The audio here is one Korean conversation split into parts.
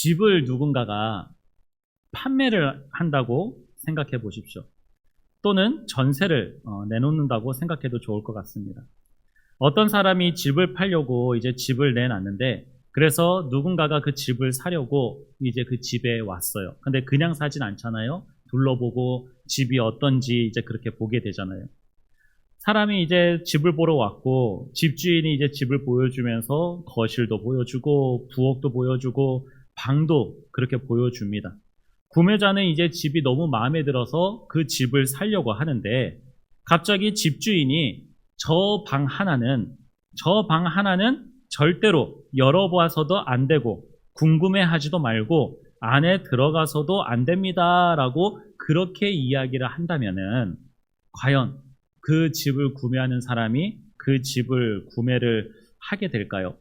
집을 누군가가 판매를 한다고 생각해 보십시오. 또는 전세를 내놓는다고 생각해도 좋을 것 같습니다. 어떤 사람이 집을 팔려고 이제 집을 내놨는데, 그래서 누군가가 그 집을 사려고 이제 그 집에 왔어요. 근데 그냥 사진 않잖아요. 둘러보고 집이 어떤지 이제 그렇게 보게 되잖아요. 사람이 이제 집을 보러 왔고, 집주인이 이제 집을 보여주면서 거실도 보여주고, 부엌도 보여주고, 방도 그렇게 보여줍니다. 구매자는 이제 집이 너무 마음에 들어서 그 집을 사려고 하는데, 갑자기 집주인이 저 방 하나는 절대로 열어봐서도 안 되고, 궁금해하지도 말고, 안에 들어가서도 안 됩니다 라고 그렇게 이야기를 한다면은, 과연 그 집을 구매하는 사람이 그 집을 구매를 하게 될까요?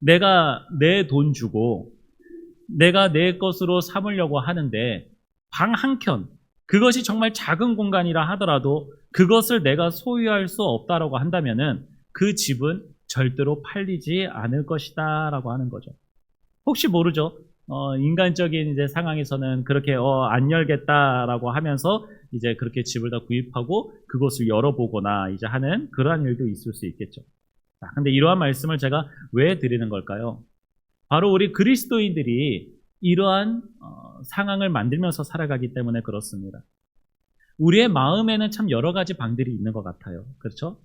내가 내 돈 주고 내가 내 것으로 삼으려고 하는데, 방 한 켠, 그것이 정말 작은 공간이라 하더라도 그것을 내가 소유할 수 없다라고 한다면은 그 집은 절대로 팔리지 않을 것이다 라고 하는 거죠. 혹시 모르죠. 인간적인 이제 상황에서는 그렇게 안 열겠다라고 하면서 이제 그렇게 집을 다 구입하고 그것을 열어보거나 이제 하는 그러한 일도 있을 수 있겠죠. 자, 근데 이러한 말씀을 제가 왜 드리는 걸까요? 바로 우리 그리스도인들이 이러한 상황을 만들면서 살아가기 때문에 그렇습니다. 우리의 마음에는 참 여러 가지 방들이 있는 것 같아요. 그렇죠?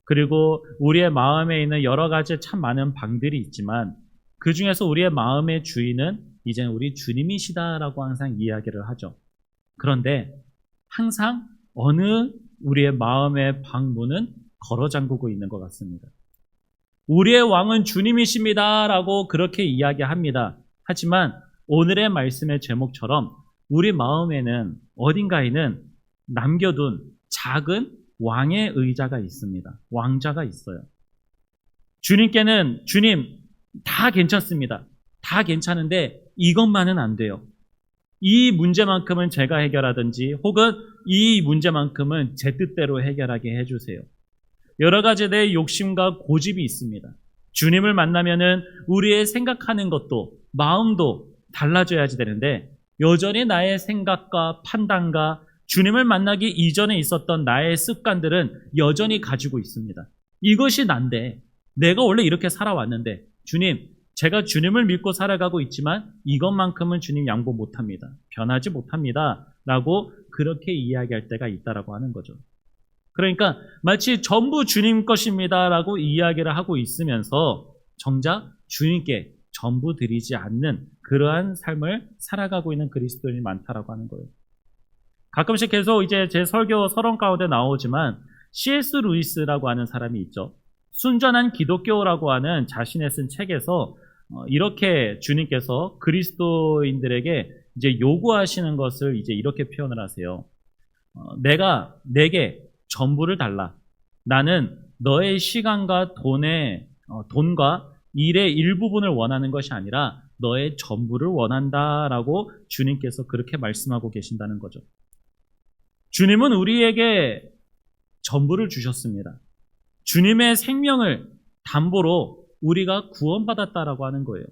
그리고 우리의 마음에 있는 여러 가지 참 많은 방들이 있지만, 그 중에서 우리의 마음의 주인은 이제 우리 주님이시다라고 항상 이야기를 하죠. 그런데 항상 어느 우리의 마음의 방문은 걸어 잠그고 있는 것 같습니다. 우리의 왕은 주님이십니다라고 그렇게 이야기합니다. 하지만 오늘의 말씀의 제목처럼 우리 마음에는 어딘가에는 남겨둔 작은 왕의 의자가 있습니다. 왕자가 있어요. 주님께는 주님 다 괜찮습니다. 다 괜찮은데 이것만은 안 돼요. 이 문제만큼은 제가 해결하든지, 혹은 이 문제만큼은 제 뜻대로 해결하게 해주세요. 여러 가지 내 욕심과 고집이 있습니다. 주님을 만나면은 우리의 생각하는 것도 마음도 달라져야지 되는데, 여전히 나의 생각과 판단과 주님을 만나기 이전에 있었던 나의 습관들은 여전히 가지고 있습니다. 이것이 난데, 내가 원래 이렇게 살아왔는데 주님, 제가 주님을 믿고 살아가고 있지만 이것만큼은 주님 양보 못합니다. 변하지 못합니다. 라고 그렇게 이야기할 때가 있다라고 하는 거죠. 그러니까 마치 전부 주님 것입니다 라고 이야기를 하고 있으면서 정작 주님께 전부 드리지 않는 그러한 삶을 살아가고 있는 그리스도인이 많다라고 하는 거예요. 가끔씩 계속 이제 제 설교 서론 가운데 나오지만, C.S. 루이스라고 하는 사람이 있죠. 순전한 기독교라고 하는 자신의 쓴 책에서 이렇게 주님께서 그리스도인들에게 이제 요구하시는 것을 이제 이렇게 표현을 하세요. 내게 전부를 달라. 나는 너의 시간과 돈과 일의 일부분을 원하는 것이 아니라 너의 전부를 원한다라고 주님께서 그렇게 말씀하고 계신다는 거죠. 주님은 우리에게 전부를 주셨습니다. 주님의 생명을 담보로 우리가 구원받았다라고 하는 거예요.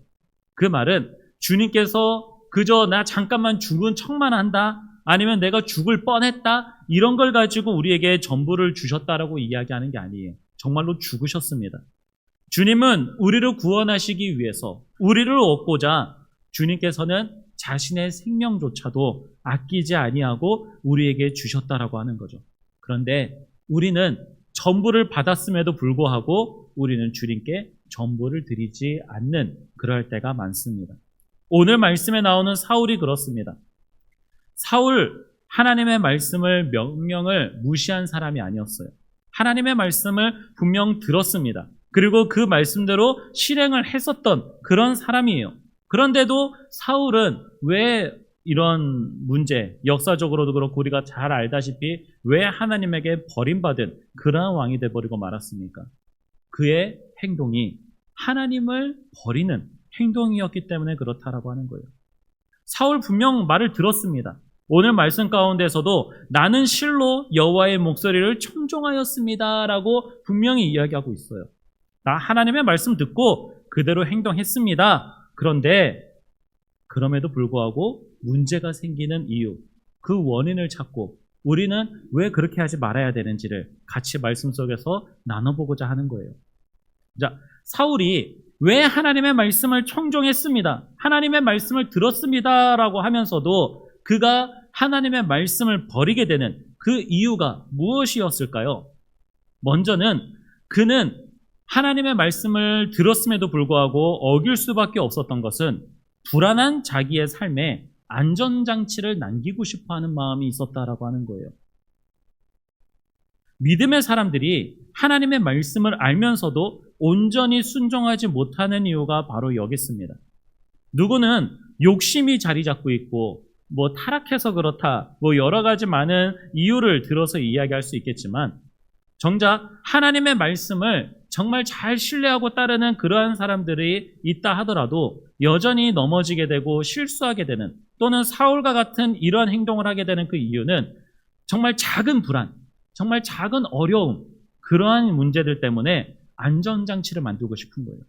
그 말은 주님께서 그저 나 잠깐만 죽은 척만 한다, 아니면 내가 죽을 뻔했다, 이런 걸 가지고 우리에게 전부를 주셨다라고 이야기하는 게 아니에요. 정말로 죽으셨습니다. 주님은 우리를 구원하시기 위해서, 우리를 얻고자 주님께서는 자신의 생명조차도 아끼지 아니하고 우리에게 주셨다라고 하는 거죠. 그런데 우리는 전부를 받았음에도 불구하고 우리는 주님께 전부를 드리지 않는 그럴 때가 많습니다. 오늘 말씀에 나오는 사울이 그렇습니다. 사울, 하나님의 말씀을, 명령을 무시한 사람이 아니었어요. 하나님의 말씀을 분명 들었습니다. 그리고 그 말씀대로 실행을 했었던 그런 사람이에요. 그런데도 사울은 왜 이런 문제, 역사적으로도 그렇고 우리가 잘 알다시피 왜 하나님에게 버림받은 그러한 왕이 되어버리고 말았습니까? 그의 행동이 하나님을 버리는 행동이었기 때문에 그렇다라고 하는 거예요. 사울 분명 말을 들었습니다. 오늘 말씀 가운데서도 나는 실로 여호와의 목소리를 청종하였습니다 라고 분명히 이야기하고 있어요. 나 하나님의 말씀 듣고 그대로 행동했습니다. 그런데 그럼에도 불구하고 문제가 생기는 이유, 그 원인을 찾고 우리는 왜 그렇게 하지 말아야 되는지를 같이 말씀 속에서 나눠보고자 하는 거예요. 자, 사울이 왜 하나님의 말씀을 청종했습니다. 하나님의 말씀을 들었습니다라고 하면서도 그가 하나님의 말씀을 버리게 되는 그 이유가 무엇이었을까요? 먼저는 그는 하나님의 말씀을 들었음에도 불구하고 어길 수밖에 없었던 것은 불안한 자기의 삶에 안전장치를 남기고 싶어하는 마음이 있었다라고 하는 거예요. 믿음의 사람들이 하나님의 말씀을 알면서도 온전히 순종하지 못하는 이유가 바로 여기 있습니다. 누구는 욕심이 자리 잡고 있고 타락해서 그렇다, 여러 가지 많은 이유를 들어서 이야기할 수 있겠지만 정작 하나님의 말씀을 정말 잘 신뢰하고 따르는 그러한 사람들이 있다 하더라도 여전히 넘어지게 되고 실수하게 되는, 또는 사울과 같은 이러한 행동을 하게 되는 그 이유는 정말 작은 불안, 정말 작은 어려움, 그러한 문제들 때문에 안전장치를 만들고 싶은 거예요.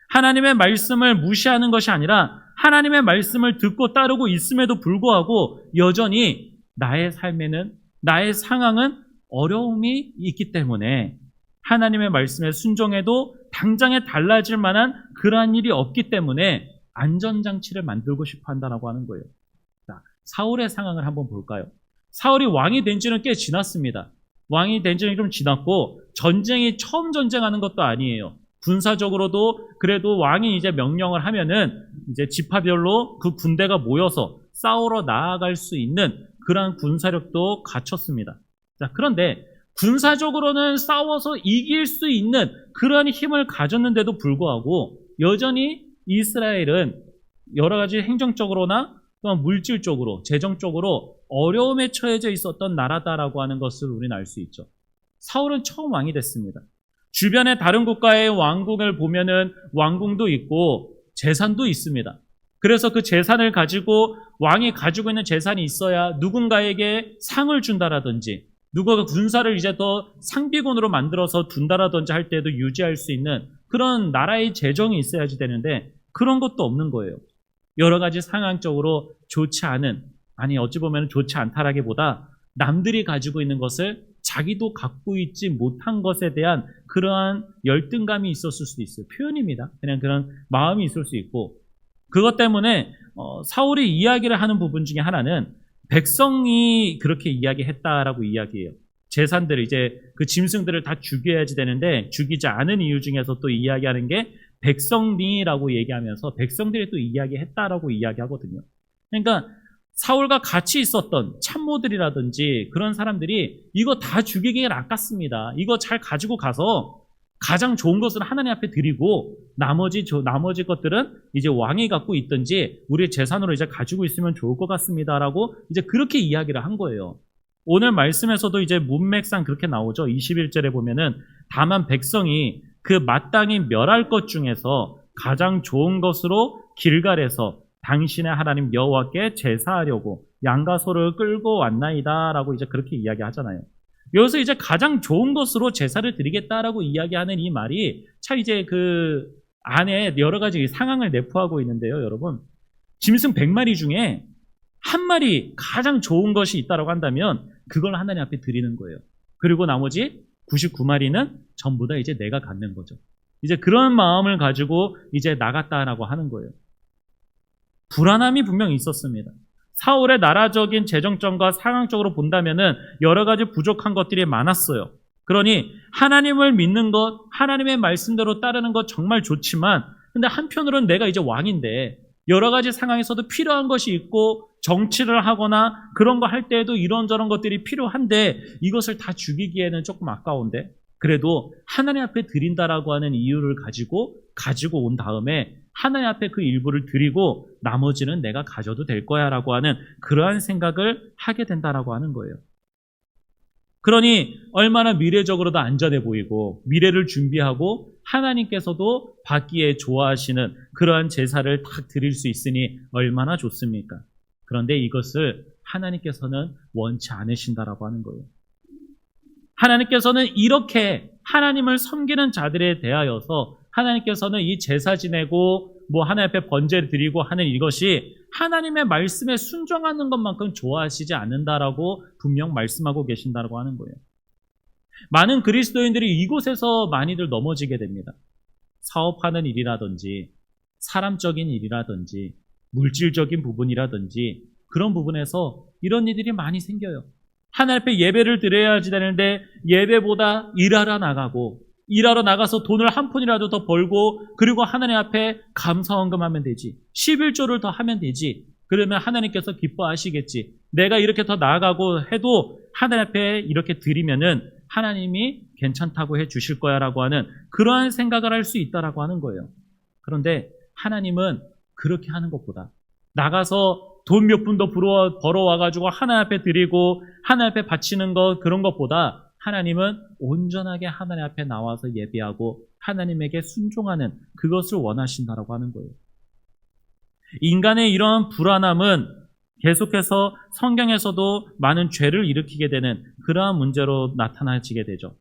하나님의 말씀을 무시하는 것이 아니라 하나님의 말씀을 듣고 따르고 있음에도 불구하고 여전히 나의 삶에는, 나의 상황은 어려움이 있기 때문에 하나님의 말씀에 순종해도 당장에 달라질 만한 그러한 일이 없기 때문에 안전장치를 만들고 싶어 한다고 하는 거예요. 자, 사울의 상황을 한번 볼까요? 사울이 왕이 된 지는 꽤 지났습니다. 왕이 된 지는 좀 지났고 전쟁이 처음 전쟁하는 것도 아니에요. 군사적으로도 그래도 왕이 이제 명령을 하면은 이제 지파별로 그 군대가 모여서 싸우러 나아갈 수 있는 그러한 군사력도 갖췄습니다. 자, 그런데 군사적으로는 싸워서 이길 수 있는 그러한 힘을 가졌는데도 불구하고 여전히 이스라엘은 여러 가지 행정적으로나 또한 물질적으로, 재정적으로 어려움에 처해져 있었던 나라다라고 하는 것을 우리는 알 수 있죠. 사울은 처음 왕이 됐습니다. 주변의 다른 국가의 왕국을 보면은 왕궁도 있고 재산도 있습니다. 그래서 그 재산을 가지고, 왕이 가지고 있는 재산이 있어야 누군가에게 상을 준다라든지, 누가 군사를 이제 더 상비군으로 만들어서 둔다라든지 할 때도 유지할 수 있는 그런 나라의 재정이 있어야지 되는데 그런 것도 없는 거예요. 여러 가지 상황적으로 좋지 않은, 아니 어찌 보면 좋지 않다라기보다 남들이 가지고 있는 것을 자기도 갖고 있지 못한 것에 대한 그러한 열등감이 있었을 수도 있어요. 표현입니다. 그냥 그런 마음이 있을 수 있고, 그것 때문에 사울이 이야기를 하는 부분 중에 하나는 백성이 그렇게 이야기했다라고 이야기해요. 재산들을, 이제 그 짐승들을 다 죽여야지 되는데 죽이지 않은 이유 중에서 또 이야기하는 게 백성이라고 얘기하면서 백성들이 또 이야기했다라고 이야기하거든요. 그러니까 사울과 같이 있었던 참모들이라든지 그런 사람들이 이거 다 죽이기엔 아깝습니다. 이거 잘 가지고 가서 가장 좋은 것은 하나님 앞에 드리고 나머지 것들은 이제 왕이 갖고 있든지 우리의 재산으로 이제 가지고 있으면 좋을 것 같습니다라고 이제 그렇게 이야기를 한 거예요. 오늘 말씀에서도 이제 문맥상 그렇게 나오죠. 21절에 보면은 다만 백성이 그 마땅히 멸할 것 중에서 가장 좋은 것으로 길갈에서 당신의 하나님 여호와께 제사하려고 양과 소를 끌고 왔나이다라고 이제 그렇게 이야기하잖아요. 여기서 이제 가장 좋은 것으로 제사를 드리겠다라고 이야기하는 이 말이 참 이제 그 안에 여러 가지 상황을 내포하고 있는데요, 여러분. 짐승 100마리 중에 한 마리 가장 좋은 것이 있다라고 한다면 그걸 하나님 앞에 드리는 거예요. 그리고 나머지 99마리는 전부 다 이제 내가 갖는 거죠. 이제 그런 마음을 가지고 이제 나갔다라고 하는 거예요. 불안함이 분명히 있었습니다. 사울의 나라적인 재정점과 상황적으로 본다면은 여러 가지 부족한 것들이 많았어요. 그러니 하나님을 믿는 것, 하나님의 말씀대로 따르는 것 정말 좋지만, 근데 한편으로는 내가 이제 왕인데 여러 가지 상황에서도 필요한 것이 있고 정치를 하거나 그런 거 할 때에도 이런저런 것들이 필요한데 이것을 다 죽이기에는 조금 아까운데, 그래도 하나님 앞에 드린다라고 하는 이유를 가지고 온 다음에 하나님 앞에 그 일부를 드리고 나머지는 내가 가져도 될 거야 라고 하는 그러한 생각을 하게 된다라고 하는 거예요. 그러니 얼마나 미래적으로도 안전해 보이고 미래를 준비하고 하나님께서도 받기에 좋아하시는 그러한 제사를 딱 드릴 수 있으니 얼마나 좋습니까? 그런데 이것을 하나님께서는 원치 않으신다라고 하는 거예요. 하나님께서는 이렇게 하나님을 섬기는 자들에 대하여서 하나님께서는 이 제사 지내고 뭐 하나님 앞에 번제를 드리고 하는 이것이 하나님의 말씀에 순종하는 것만큼 좋아하시지 않는다라고 분명 말씀하고 계신다고 하는 거예요. 많은 그리스도인들이 이곳에서 많이들 넘어지게 됩니다. 사업하는 일이라든지 사람적인 일이라든지 물질적인 부분이라든지 그런 부분에서 이런 일들이 많이 생겨요. 하나님 앞에 예배를 드려야지 되는데 예배보다 일하러 나가서 돈을 한 푼이라도 더 벌고 그리고 하나님 앞에 감사헌금하면 되지. 11조를 더 하면 되지. 그러면 하나님께서 기뻐하시겠지. 내가 이렇게 더 나아가고 해도 하나님 앞에 이렇게 드리면은 하나님이 괜찮다고 해 주실 거야 라고 하는 그러한 생각을 할 수 있다라고 하는 거예요. 그런데 하나님은 그렇게 하는 것보다 나가서 돈 몇 푼 더 벌어와가지고 하나님 앞에 드리고 하나님 앞에 바치는 것 그런 것보다 하나님은 온전하게 하나님 앞에 나와서 예배하고 하나님에게 순종하는 그것을 원하신다라고 하는 거예요. 인간의 이러한 불안함은 계속해서 성경에서도 많은 죄를 일으키게 되는 그러한 문제로 나타나지게 되죠.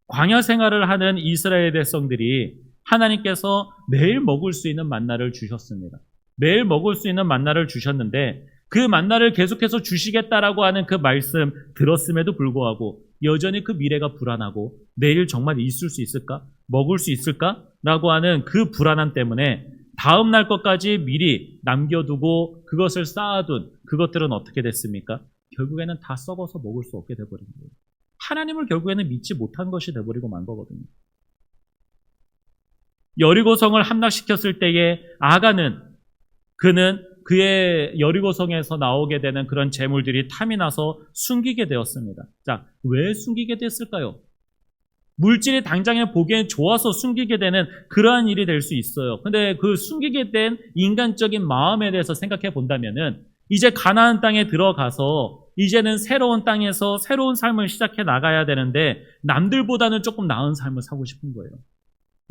광야 생활을 하는 이스라엘 백성들이 하나님께서 매일 먹을 수 있는 만나를 주셨습니다. 매일 먹을 수 있는 만나를 주셨는데 그 만나를 계속해서 주시겠다라고 하는 그 말씀 들었음에도 불구하고 여전히 그 미래가 불안하고 내일 정말 있을 수 있을까? 먹을 수 있을까? 라고 하는 그 불안함 때문에 다음 날 것까지 미리 남겨두고 그것을 쌓아둔 그것들은 어떻게 됐습니까? 결국에는 다 썩어서 먹을 수 없게 돼버린 거예요. 하나님을 결국에는 믿지 못한 것이 돼버리고 만 거거든요. 여리고성을 함락시켰을 때에 아간은 그는 그의 여리고성에서 나오게 되는 그런 재물들이 탐이 나서 숨기게 되었습니다. 자, 왜 숨기게 됐을까요? 물질이 당장에 보기엔 좋아서 숨기게 되는 그러한 일이 될 수 있어요. 근데 그 숨기게 된 인간적인 마음에 대해서 생각해 본다면은 이제 가나안 땅에 들어가서 이제는 새로운 땅에서 새로운 삶을 시작해 나가야 되는데 남들보다는 조금 나은 삶을 살고 싶은 거예요.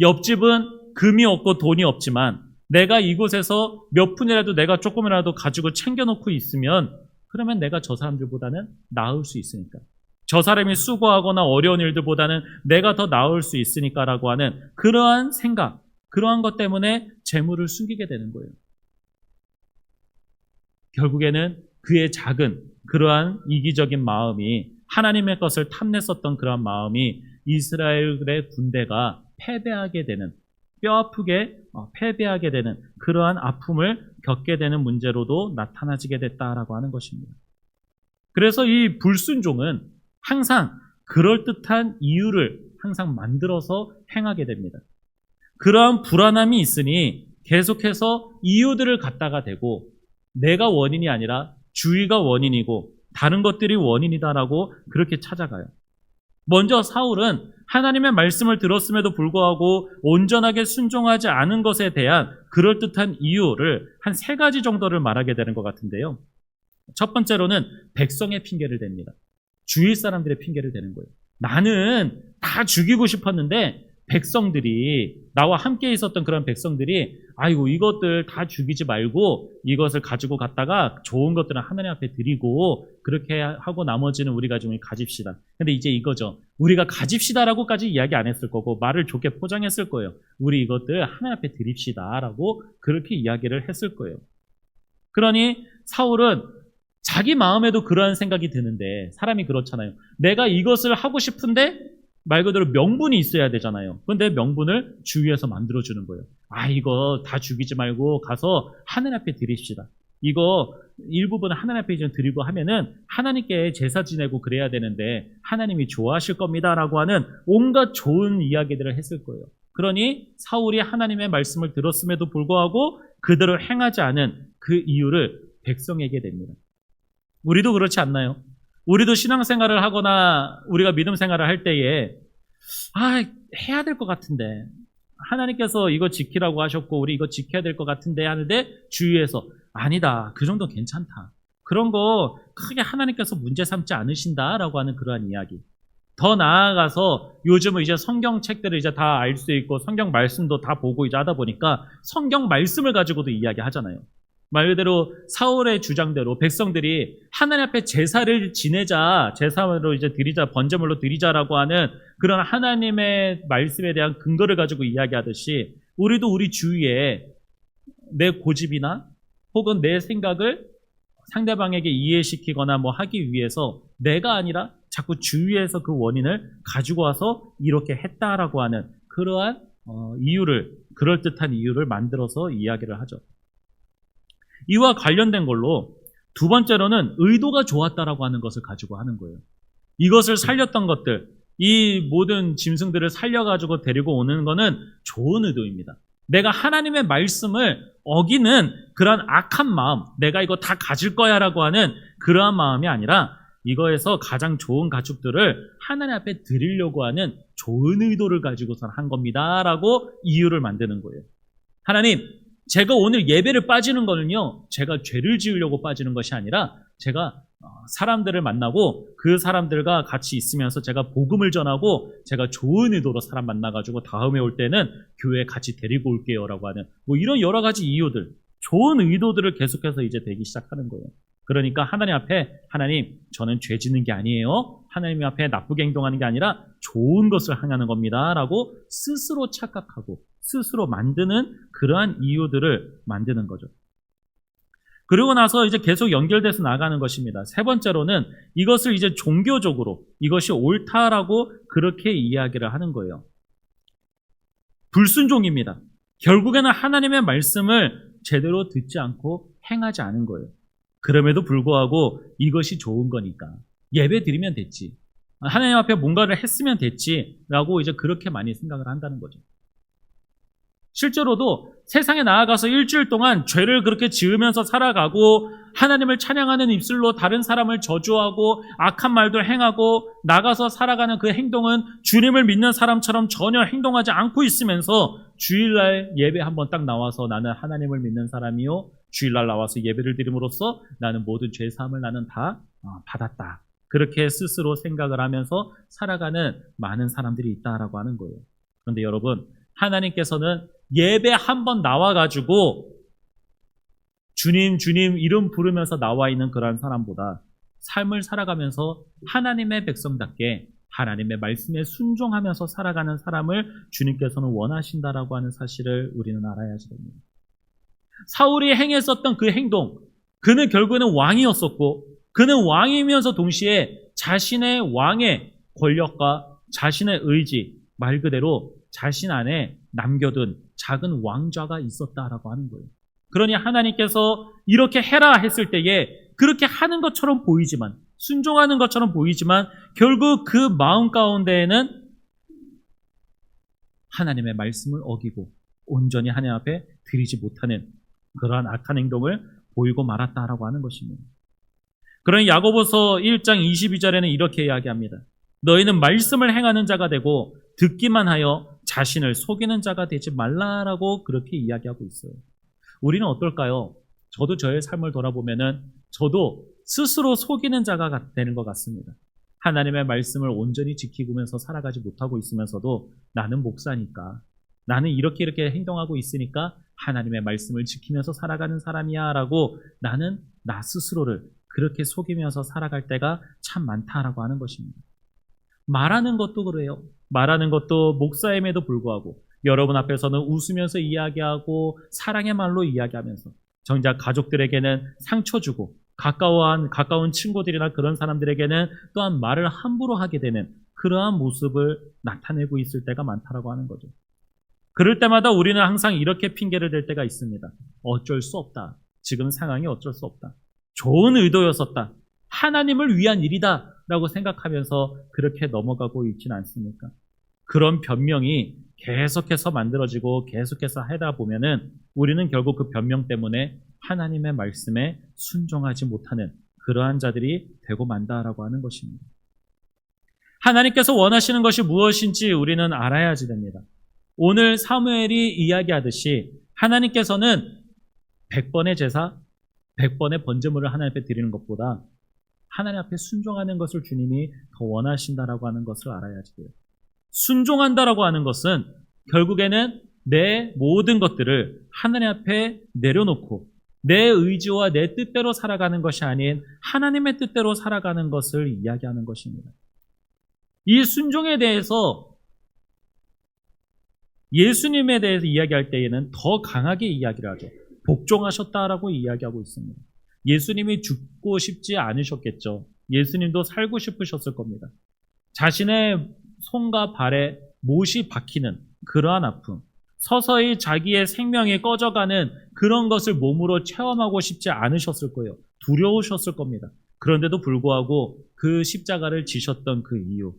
옆집은 금이 없고 돈이 없지만 내가 이곳에서 몇 푼이라도 내가 조금이라도 가지고 챙겨놓고 있으면 그러면 내가 저 사람들보다는 나을 수 있으니까. 저 사람이 수고하거나 어려운 일들보다는 내가 더 나을 수 있으니까라고 하는 그러한 생각, 그러한 것 때문에 재물을 숨기게 되는 거예요. 결국에는 그의 작은 그러한 이기적인 마음이 하나님의 것을 탐냈었던 그러한 마음이 이스라엘의 군대가 패배하게 되는 뼈아프게 패배하게 되는 그러한 아픔을 겪게 되는 문제로도 나타나지게 됐다라고 하는 것입니다. 그래서 이 불순종은 항상 그럴듯한 이유를 항상 만들어서 행하게 됩니다. 그러한 불안함이 있으니 계속해서 이유들을 갖다가 대고 내가 원인이 아니라 주위가 원인이고 다른 것들이 원인이다라고 그렇게 찾아가요. 먼저 사울은 하나님의 말씀을 들었음에도 불구하고 온전하게 순종하지 않은 것에 대한 그럴듯한 이유를 한 3가지 정도를 말하게 되는 것 같은데요. 첫 번째로는 백성의 핑계를 댑니다. 주위 사람들의 핑계를 대는 거예요. 나는 다 죽이고 싶었는데 백성들이 나와 함께 있었던 그런 백성들이 아이고 이것들 다 죽이지 말고 이것을 가지고 갔다가 좋은 것들은 하나님 앞에 드리고 그렇게 하고 나머지는 우리가 좀 가집시다. 근데 이제 이거죠. 우리가 가집시다라고까지 이야기 안 했을 거고 말을 좋게 포장했을 거예요. 우리 이것들 하나님 앞에 드립시다라고 그렇게 이야기를 했을 거예요. 그러니 사울은 자기 마음에도 그러한 생각이 드는데 사람이 그렇잖아요. 내가 이것을 하고 싶은데 말 그대로 명분이 있어야 되잖아요. 그런데 명분을 주위에서 만들어주는 거예요. 아 이거 다 죽이지 말고 가서 하나님 앞에 드립시다. 이거 일부분 하나님 앞에 좀 드리고 하면은 하나님께 제사 지내고 그래야 되는데 하나님이 좋아하실 겁니다라고 하는 온갖 좋은 이야기들을 했을 거예요. 그러니 사울이 하나님의 말씀을 들었음에도 불구하고 그대로 행하지 않은 그 이유를 백성에게 됩니다. 우리도 그렇지 않나요? 우리도 신앙생활을 하거나 우리가 믿음 생활을 할 때에 해야 될 것 같은데 하나님께서 이거 지키라고 하셨고 우리 이거 지켜야 될 것 같은데 하는데 주위에서 아니다. 그 정도 괜찮다. 그런 거 크게 하나님께서 문제 삼지 않으신다라고 하는 그러한 이야기. 더 나아가서 요즘은 이제 성경책들을 이제 다 알 수 있고 성경 말씀도 다 보고 이제 하다 보니까 성경 말씀을 가지고도 이야기하잖아요. 말 그대로 사울의 주장대로 백성들이 하나님 앞에 제사를 지내자, 제사로 이제 드리자, 번제물로 드리자라고 하는 그런 하나님의 말씀에 대한 근거를 가지고 이야기하듯이 우리도 우리 주위에 내 고집이나 혹은 내 생각을 상대방에게 이해시키거나 뭐 하기 위해서 내가 아니라 자꾸 주위에서 그 원인을 가지고 와서 이렇게 했다라고 하는 그러한 그럴듯한 이유를 만들어서 이야기를 하죠. 이와 관련된 걸로 두 번째로는 의도가 좋았다라고 하는 것을 가지고 하는 거예요. 이것을 살렸던 것들, 이 모든 짐승들을 살려가지고 데리고 오는 거는 좋은 의도입니다. 내가 하나님의 말씀을 어기는 그런 악한 마음, 내가 이거 다 가질 거야 라고 하는 그러한 마음이 아니라 이거에서 가장 좋은 가축들을 하나님 앞에 드리려고 하는 좋은 의도를 가지고서 한 겁니다 라고 이유를 만드는 거예요. 하나님, 제가 오늘 예배를 빠지는 거는요, 제가 죄를 지으려고 빠지는 것이 아니라 제가 사람들을 만나고 그 사람들과 같이 있으면서 제가 복음을 전하고 제가 좋은 의도로 사람 만나가지고 다음에 올 때는 교회에 같이 데리고 올게요 라고 하는 뭐 이런 여러 가지 이유들, 좋은 의도들을 계속해서 이제 되기 시작하는 거예요. 그러니까 하나님 앞에 하나님, 저는 죄 짓는 게 아니에요. 하나님 앞에 나쁘게 행동하는 게 아니라 좋은 것을 행하는 겁니다 라고 스스로 착각하고 스스로 만드는 그러한 이유들을 만드는 거죠. 그리고 나서 이제 계속 연결돼서 나가는 것입니다. 세 번째로는 이것을 이제 종교적으로 이것이 옳다라고 그렇게 이야기를 하는 거예요. 불순종입니다. 결국에는 하나님의 말씀을 제대로 듣지 않고 행하지 않은 거예요. 그럼에도 불구하고 이것이 좋은 거니까 예배 드리면 됐지, 하나님 앞에 뭔가를 했으면 됐지라고 이제 그렇게 많이 생각을 한다는 거죠. 실제로도 세상에 나아가서 일주일 동안 죄를 그렇게 지으면서 살아가고 하나님을 찬양하는 입술로 다른 사람을 저주하고 악한 말도 행하고 나가서 살아가는 그 행동은 주님을 믿는 사람처럼 전혀 행동하지 않고 있으면서 주일날 예배 한번 딱 나와서 나는 하나님을 믿는 사람이요, 주일날 나와서 예배를 드림으로써 나는 모든 죄사함을 나는 다 받았다, 그렇게 스스로 생각을 하면서 살아가는 많은 사람들이 있다라고 하는 거예요. 그런데 여러분, 하나님께서는 예배 한번 나와가지고 주님 주님 이름 부르면서 나와 있는 그런 사람보다 삶을 살아가면서 하나님의 백성답게 하나님의 말씀에 순종하면서 살아가는 사람을 주님께서는 원하신다라고 하는 사실을 우리는 알아야지 됩니다. 사울이 행했었던 그 행동, 그는 결국에는 왕이었었고 그는 왕이면서 동시에 자신의 왕의 권력과 자신의 의지, 말 그대로 자신 안에 남겨둔 작은 왕좌가 있었다라고 하는 거예요. 그러니 하나님께서 이렇게 해라 했을 때에 그렇게 하는 것처럼 보이지만, 순종하는 것처럼 보이지만 결국 그 마음 가운데에는 하나님의 말씀을 어기고 온전히 하나님 앞에 드리지 못하는 그러한 악한 행동을 보이고 말았다라고 하는 것입니다. 그러니 야고보서 1장 22절에는 이렇게 이야기합니다. 너희는 말씀을 행하는 자가 되고 듣기만 하여 자신을 속이는 자가 되지 말라라고 그렇게 이야기하고 있어요. 우리는 어떨까요? 저도 저의 삶을 돌아보면은 저도 스스로 속이는 자가 되는 것 같습니다. 하나님의 말씀을 온전히 지키면서 살아가지 못하고 있으면서도 나는 목사니까, 나는 이렇게 행동하고 있으니까 하나님의 말씀을 지키면서 살아가는 사람이야 라고 나는 나 스스로를 그렇게 속이면서 살아갈 때가 참 많다라고 하는 것입니다. 말하는 것도 그래요. 말하는 것도 목사임에도 불구하고 여러분 앞에서는 웃으면서 이야기하고 사랑의 말로 이야기하면서 정작 가족들에게는 상처 주고 가까운 친구들이나 그런 사람들에게는 또한 말을 함부로 하게 되는 그러한 모습을 나타내고 있을 때가 많다라고 하는 거죠. 그럴 때마다 우리는 항상 이렇게 핑계를 댈 때가 있습니다. 어쩔 수 없다. 지금 상황이 어쩔 수 없다. 좋은 의도였었다. 하나님을 위한 일이다 라고 생각하면서 그렇게 넘어가고 있지는 않습니까? 그런 변명이 계속해서 만들어지고 계속해서 하다 보면은 우리는 결국 그 변명 때문에 하나님의 말씀에 순종하지 못하는 그러한 자들이 되고 만다라고 하는 것입니다. 하나님께서 원하시는 것이 무엇인지 우리는 알아야지 됩니다. 오늘 사무엘이 이야기하듯이 하나님께서는 100번의 제사, 100번의 번제물을 하나님 앞에 드리는 것보다 하나님 앞에 순종하는 것을 주님이 더 원하신다라고 하는 것을 알아야지 돼요. 순종한다라고 하는 것은 결국에는 내 모든 것들을 하나님 앞에 내려놓고 내 의지와 내 뜻대로 살아가는 것이 아닌 하나님의 뜻대로 살아가는 것을 이야기하는 것입니다. 이 순종에 대해서 예수님에 대해서 이야기할 때에는 더 강하게 이야기를 하죠. 복종하셨다라고 이야기하고 있습니다. 예수님이 죽고 싶지 않으셨겠죠. 예수님도 살고 싶으셨을 겁니다. 자신의 손과 발에 못이 박히는 그러한 아픔, 서서히 자기의 생명이 꺼져가는 그런 것을 몸으로 체험하고 싶지 않으셨을 거예요. 두려우셨을 겁니다. 그런데도 불구하고 그 십자가를 지셨던 그 이유,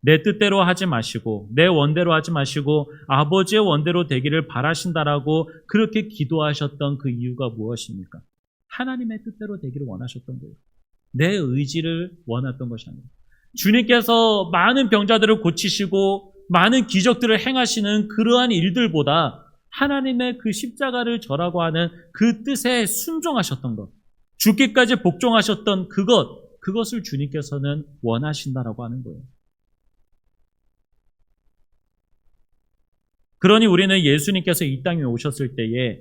내 뜻대로 하지 마시고 내 원대로 하지 마시고 아버지의 원대로 되기를 바라신다라고 그렇게 기도하셨던 그 이유가 무엇입니까? 하나님의 뜻대로 되기를 원하셨던 거예요. 내 의지를 원했던 것이 아니에요. 주님께서 많은 병자들을 고치시고 많은 기적들을 행하시는 그러한 일들보다 하나님의 그 십자가를 절하고 하는 그 뜻에 순종하셨던 것, 죽기까지 복종하셨던 그것을 주님께서는 원하신다라고 하는 거예요. 그러니 우리는 예수님께서 이 땅에 오셨을 때에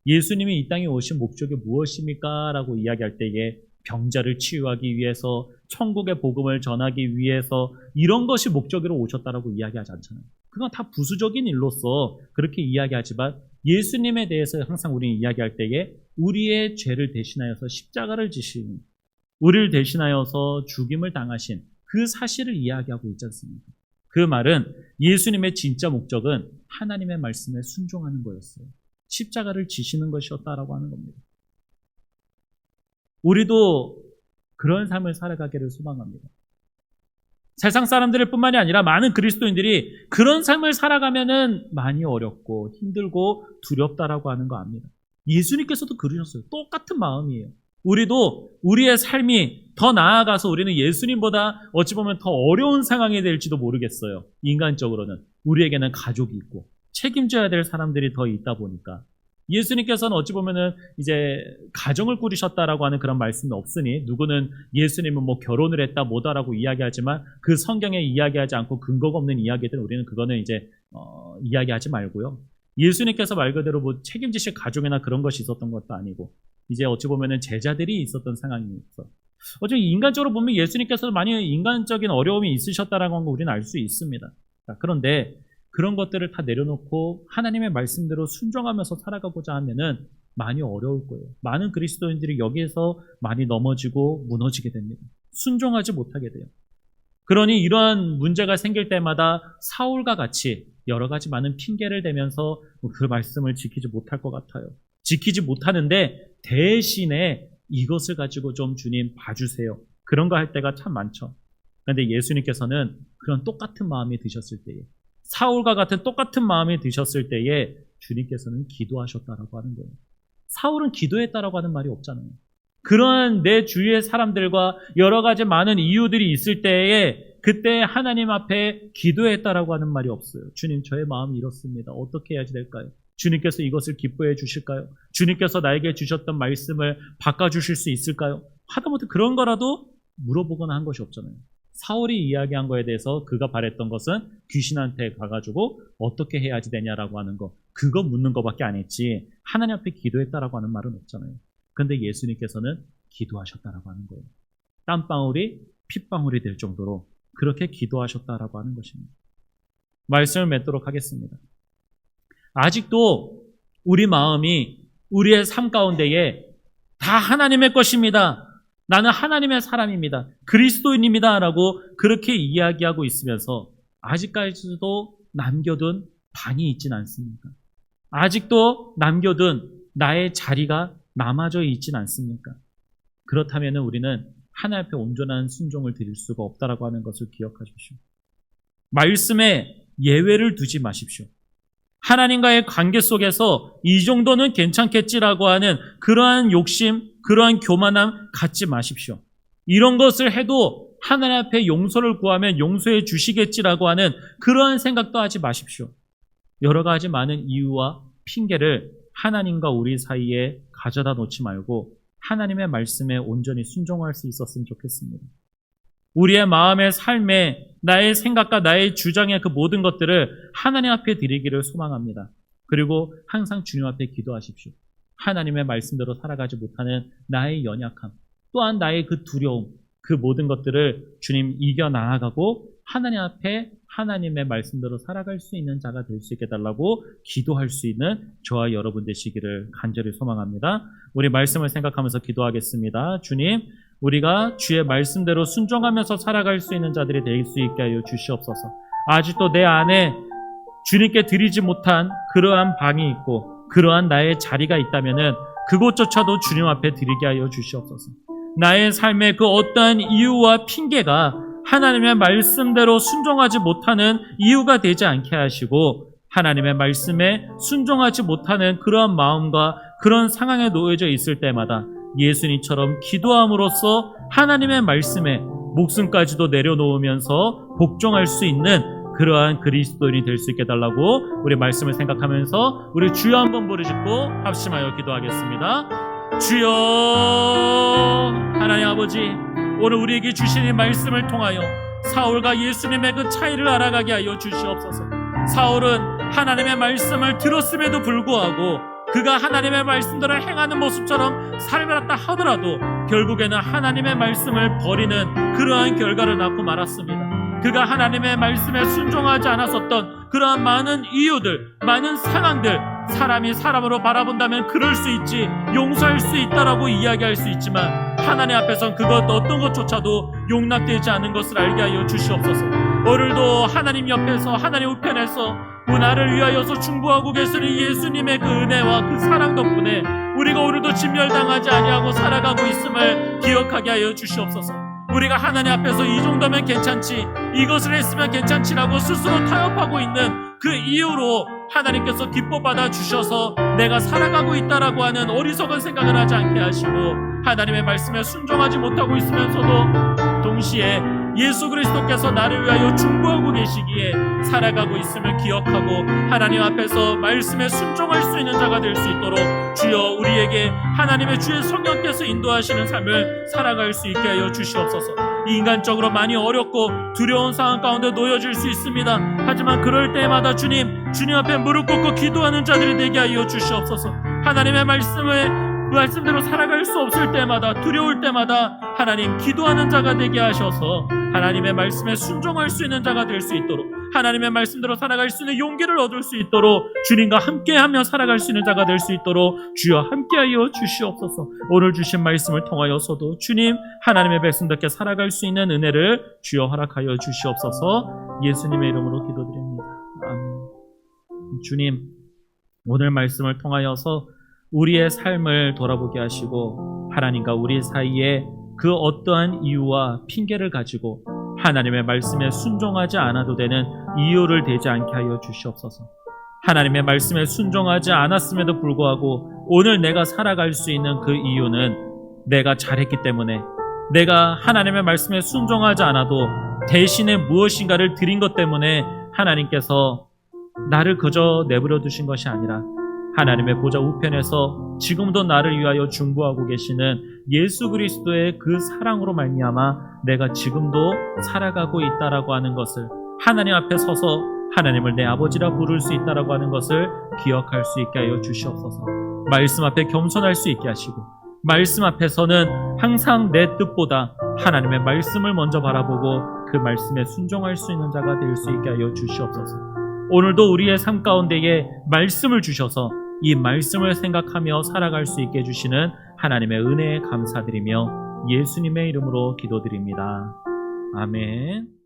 예수님이 이 땅에 오신 목적이 무엇입니까? 라고 이야기할 때에 병자를 치유하기 위해서 천국의 복음을 전하기 위해서 이런 것이 목적으로 오셨다라고 이야기하지 않잖아요. 그건 다 부수적인 일로서 그렇게 이야기하지만 예수님에 대해서 항상 우리는 이야기할 때에 우리의 죄를 대신하여서 십자가를 지신, 우리를 대신하여서 죽임을 당하신 그 사실을 이야기하고 있지 않습니까? 그 말은 예수님의 진짜 목적은 하나님의 말씀에 순종하는 거였어요. 십자가를 지시는 것이었다라고 하는 겁니다. 우리도 그런 삶을 살아가기를 소망합니다. 세상 사람들 뿐만이 아니라 많은 그리스도인들이 그런 삶을 살아가면은 많이 어렵고 힘들고 두렵다라고 하는 거 압니다. 예수님께서도 그러셨어요. 똑같은 마음이에요. 우리도 우리의 삶이 더 나아가서 우리는 예수님보다 어찌 보면 더 어려운 상황이 될지도 모르겠어요. 인간적으로는. 우리에게는 가족이 있고 책임져야 될 사람들이 더 있다 보니까. 예수님께서는 어찌 보면은 이제 가정을 꾸리셨다라고 하는 그런 말씀이 없으니 누구는 예수님은 뭐 결혼을 했다 뭐다라고 이야기하지만 그 성경에 이야기하지 않고 근거가 없는 이야기들은 우리는 그거는 이제 이야기하지 말고요. 예수님께서 말 그대로 뭐 책임지실 가족이나 그런 것이 있었던 것도 아니고 이제 어찌 보면은 제자들이 있었던 상황이 있어. 어차피 인간적으로 보면 예수님께서 많이 인간적인 어려움이 있으셨다라는 건 우리는 알 수 있습니다. 자, 그런데 그런 것들을 다 내려놓고 하나님의 말씀대로 순종하면서 살아가고자 하면은 많이 어려울 거예요. 많은 그리스도인들이 여기에서 많이 넘어지고 무너지게 됩니다. 순종하지 못하게 돼요. 그러니 이러한 문제가 생길 때마다 사울과 같이 여러 가지 많은 핑계를 대면서 그 말씀을 지키지 못할 것 같아요. 지키지 못하는데 대신에 이것을 가지고 좀 주님 봐주세요. 그런 거 할 때가 참 많죠. 그런데 예수님께서는 그런 똑같은 마음이 드셨을 때에 사울과 같은 똑같은 마음이 드셨을 때에 주님께서는 기도하셨다라고 하는 거예요. 사울은 기도했다라고 하는 말이 없잖아요. 그러한 내 주위의 사람들과 여러 가지 많은 이유들이 있을 때에 그때 하나님 앞에 기도했다라고 하는 말이 없어요. 주님, 저의 마음이 이렇습니다. 어떻게 해야지 될까요? 주님께서 이것을 기뻐해 주실까요? 주님께서 나에게 주셨던 말씀을 바꿔주실 수 있을까요? 하다못해 그런 거라도 물어보거나 한 것이 없잖아요. 사울이 이야기한 거에 대해서 그가 바랬던 것은 귀신한테 가가지고 어떻게 해야지 되냐라고 하는 거, 그거 묻는 거밖에 안 했지 하나님 앞에 기도했다라고 하는 말은 없잖아요. 그런데 예수님께서는 기도하셨다라고 하는 거예요. 땀방울이 핏방울이 될 정도로 그렇게 기도하셨다라고 하는 것입니다. 말씀을 맺도록 하겠습니다. 아직도 우리 마음이 우리의 삶 가운데에 다 하나님의 것입니다. 나는 하나님의 사람입니다. 그리스도인입니다. 라고 그렇게 이야기하고 있으면서 아직까지도 남겨둔 방이 있진 않습니까? 아직도 남겨둔 나의 자리가 남아져 있진 않습니까? 그렇다면 우리는 하나님 앞에 온전한 순종을 드릴 수가 없다라고 하는 것을 기억하십시오. 말씀에 예외를 두지 마십시오. 하나님과의 관계 속에서 이 정도는 괜찮겠지라고 하는 그러한 욕심, 그러한 교만함 갖지 마십시오. 이런 것을 해도 하나님 앞에 용서를 구하면 용서해 주시겠지라고 하는 그러한 생각도 하지 마십시오. 여러 가지 많은 이유와 핑계를 하나님과 우리 사이에 가져다 놓지 말고 하나님의 말씀에 온전히 순종할 수 있었으면 좋겠습니다. 우리의 마음의 삶에 나의 생각과 나의 주장의 그 모든 것들을 하나님 앞에 드리기를 소망합니다. 그리고 항상 주님 앞에 기도하십시오. 하나님의 말씀대로 살아가지 못하는 나의 연약함, 또한 나의 그 두려움, 그 모든 것들을 주님 이겨 나아가고 하나님 앞에 하나님의 말씀대로 살아갈 수 있는 자가 될 수 있게 달라고 기도할 수 있는 저와 여러분 되시기를 간절히 소망합니다. 우리 말씀을 생각하면서 기도하겠습니다. 주님, 우리가 주의 말씀대로 순종하면서 살아갈 수 있는 자들이 될 수 있게 하여 주시옵소서. 아직도 내 안에 주님께 드리지 못한 그러한 방이 있고 그러한 나의 자리가 있다면은 그곳조차도 주님 앞에 드리게 하여 주시옵소서. 나의 삶의 그 어떠한 이유와 핑계가 하나님의 말씀대로 순종하지 못하는 이유가 되지 않게 하시고 하나님의 말씀에 순종하지 못하는 그러한 마음과 그런 상황에 놓여져 있을 때마다 예수님처럼 기도함으로써 하나님의 말씀에 목숨까지도 내려놓으면서 복종할 수 있는 그러한 그리스도인이 될 수 있게 달라고 우리 말씀을 생각하면서 우리 주여 한번 부르짖고 합심하여 기도하겠습니다. 주여, 하나님 아버지, 오늘 우리에게 주신 이 말씀을 통하여 사울과 예수님의 그 차이를 알아가게 하여 주시옵소서. 사울은 하나님의 말씀을 들었음에도 불구하고 그가 하나님의 말씀대로 행하는 모습처럼 살아갔다 하더라도 결국에는 하나님의 말씀을 버리는 그러한 결과를 낳고 말았습니다. 그가 하나님의 말씀에 순종하지 않았었던 그러한 많은 이유들, 많은 상황들, 사람이 사람으로 바라본다면 그럴 수 있지, 용서할 수 있다라고 이야기할 수 있지만 하나님 앞에선 그것 어떤 것조차도 용납되지 않은 것을 알게 하여 주시옵소서. 오늘도 하나님 옆에서, 하나님 우편에서 나를 위하여서 중보하고 계시는 예수님의 그 은혜와 그 사랑 덕분에 우리가 오늘도 진멸당하지 아니하고 살아가고 있음을 기억하게 하여 주시옵소서. 우리가 하나님 앞에서 이 정도면 괜찮지, 이것을 했으면 괜찮지라고 스스로 타협하고 있는 그 이유로 하나님께서 기뻐 받아 주셔서 내가 살아가고 있다라고 하는 어리석은 생각을 하지 않게 하시고 하나님의 말씀에 순종하지 못하고 있으면서도 동시에 예수 그리스도께서 나를 위하여 중보하고 계시기에 살아가고 있음을 기억하고 하나님 앞에서 말씀에 순종할 수 있는 자가 될 수 있도록 주여 우리에게 하나님의 주의 성령께서 인도하시는 삶을 살아갈 수 있게 하여 주시옵소서. 인간적으로 많이 어렵고 두려운 상황 가운데 놓여질 수 있습니다. 하지만 그럴 때마다 주님 앞에 무릎 꿇고 기도하는 자들이 되게 하여 주시옵소서. 하나님의 말씀대로 살아갈 수 없을 때마다, 두려울 때마다 하나님 기도하는 자가 되게 하셔서 하나님의 말씀에 순종할 수 있는 자가 될 수 있도록, 하나님의 말씀대로 살아갈 수 있는 용기를 얻을 수 있도록, 주님과 함께하며 살아갈 수 있는 자가 될 수 있도록 주여 함께하여 주시옵소서. 오늘 주신 말씀을 통하여서도 주님, 하나님의 백성답게 살아갈 수 있는 은혜를 주여 허락하여 주시옵소서. 예수님의 이름으로 기도드립니다. 아멘. 주님, 오늘 말씀을 통하여서 우리의 삶을 돌아보게 하시고 하나님과 우리 사이에 그 어떠한 이유와 핑계를 가지고 하나님의 말씀에 순종하지 않아도 되는 이유를 대지 않게 하여 주시옵소서. 하나님의 말씀에 순종하지 않았음에도 불구하고 오늘 내가 살아갈 수 있는 그 이유는 내가 잘했기 때문에, 내가 하나님의 말씀에 순종하지 않아도 대신에 무엇인가를 드린 것 때문에 하나님께서 나를 그저 내버려 두신 것이 아니라 하나님의 보좌 우편에서 지금도 나를 위하여 중보하고 계시는 예수 그리스도의 그 사랑으로 말미암아 내가 지금도 살아가고 있다라고 하는 것을, 하나님 앞에 서서 하나님을 내 아버지라 부를 수 있다라고 하는 것을 기억할 수 있게 하여 주시옵소서. 말씀 앞에 겸손할 수 있게 하시고 말씀 앞에서는 항상 내 뜻보다 하나님의 말씀을 먼저 바라보고 그 말씀에 순종할 수 있는 자가 될 수 있게 하여 주시옵소서. 오늘도 우리의 삶 가운데에 말씀을 주셔서 이 말씀을 생각하며 살아갈 수 있게 해주시는 하나님의 은혜에 감사드리며 예수님의 이름으로 기도드립니다. 아멘.